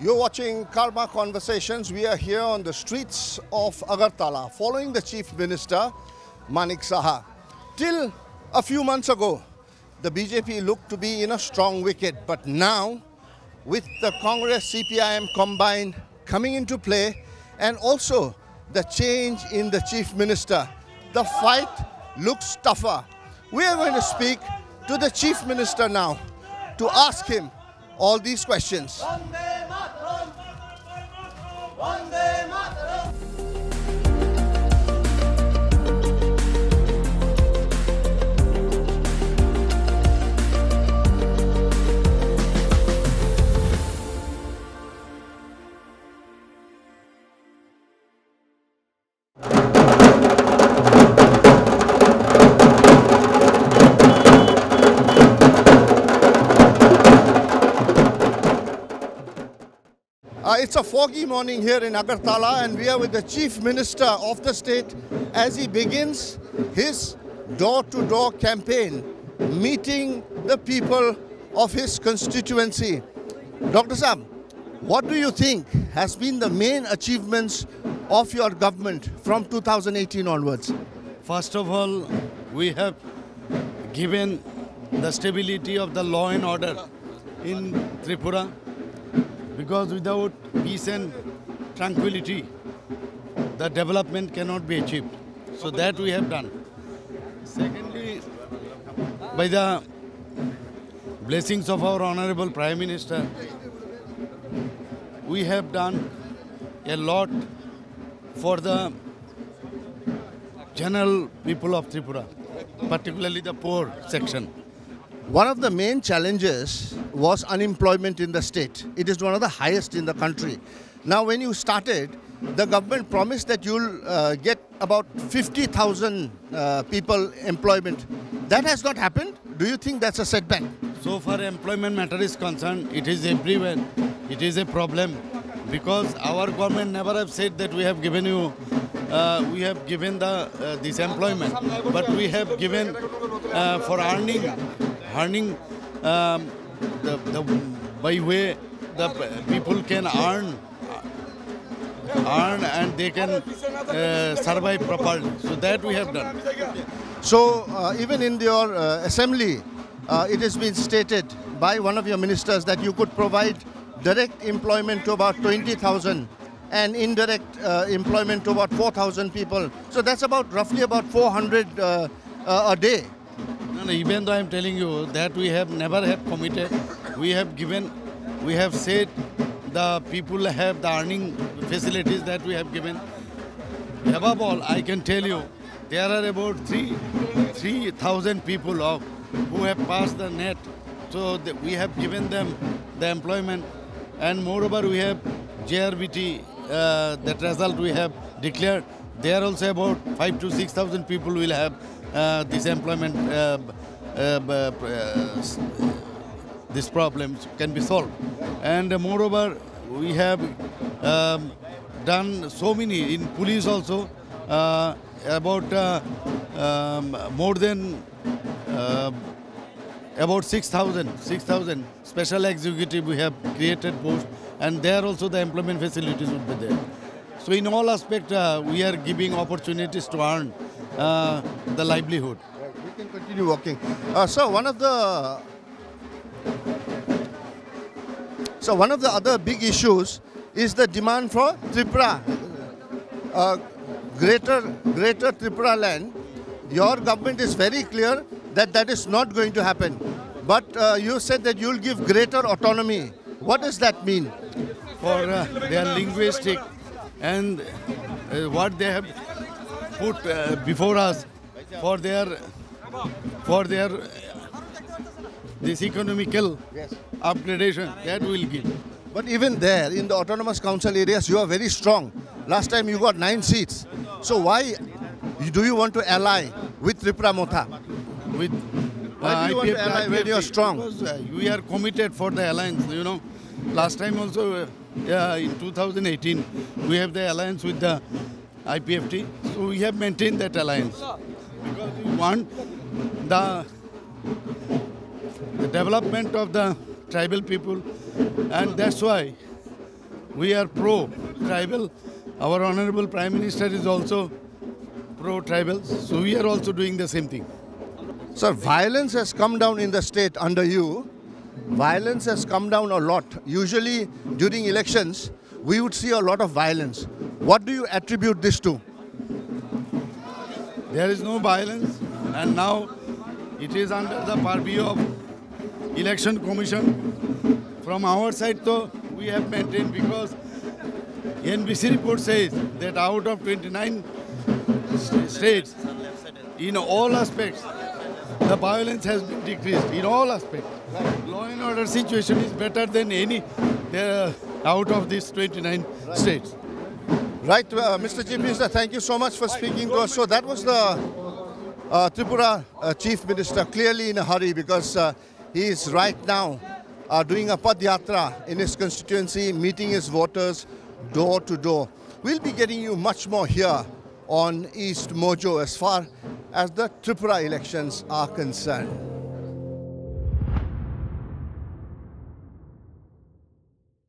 You're watching Karma Conversations. We are here on the streets of Agartala following the Chief Minister, Manik Saha. Till a few months ago, the BJP looked to be in a strong wicket. But now, with the Congress CPIM combined coming into play and also the change in the Chief Minister, the fight looks tougher. We are going to speak to the Chief Minister now to ask him all these questions. It's a foggy morning here in Agartala, and we are with the Chief Minister of the state as he begins his door-to-door campaign, meeting the people of his constituency. Dr. Saab, what do you think has been the main achievements of your government from 2018 onwards? First of all, we have given the stability of the law and order in Tripura, because without peace and tranquility, the development cannot be achieved. So that we have done. Secondly, by the blessings of our Honorable Prime Minister, we have done a lot for the general people of Tripura, particularly the poor section. One of the main challenges was unemployment in the state. It is one of the highest in the country. Now, when you started, the government promised that you'll get about 50,000 people employment. That has not happened. Do you think that's a setback? So far employment matter is concerned, it is everywhere. It is a problem because our government never have said that we have given you, we have given the this employment, but we have given for earning by way the people can earn and they can survive properly. So that we have done. So even in your assembly, it has been stated by one of your ministers that you could provide direct employment to about 20,000 and indirect employment to about 4,000 people. So that's roughly about 400 a day. No, even though I am telling you that we have never have committed, we have said the people have the earning facilities that we have given. Above all, I can tell you, there are about 3,000 people who have passed the net. So we have given them the employment, and moreover we have JRBT, that result we have declared. There also about 5,000 to 6,000 people will have this employment, these problems can be solved. And moreover, we have done so many in police also, about more than about 6,000 special executive we have created posts, and there also the employment facilities would be there. So in all aspects, we are giving opportunities to earn the livelihood. Right. We can continue working. So one of the other big issues is the demand for Tripura, greater Tripura land. Your government is very clear that that is not going to happen. But you said that you'll give greater autonomy. What does that mean? For their linguistic and what they have put before us for their this economical upgradation, that will give. But even there, in the autonomous council areas, you are very strong. Last time you got 9 seats. So why do you want to ally with Tripura Motha? With why do you want to ally when you are strong? Because we are committed for the alliance, you know. Last time also, in 2018, we have the alliance with the IPFT. So we have maintained that alliance. Because we want the development of the tribal people, and that's why We are pro-tribal. Our Honorable Prime Minister is also pro-tribal. So we are also doing the same thing. Sir, violence has come down in the state under you. Violence has come down a lot. Usually during elections, we would see a lot of violence. What do you attribute this to? There is no violence, and now it is under the purview of Election Commission. From our side, though, we have maintained, because NBC report says that out of 29 states, in all aspects, the violence has been decreased in all aspects. Law and order situation is better than any out of these 29 states. Right, Mr. Chief Minister, thank you so much for speaking to us. So that was the Tripura Chief Minister, clearly in a hurry, because he is right now doing a Padyatra in his constituency, meeting his voters door to door. We'll be getting you much more here on East Mojo as far as the Tripura elections are concerned.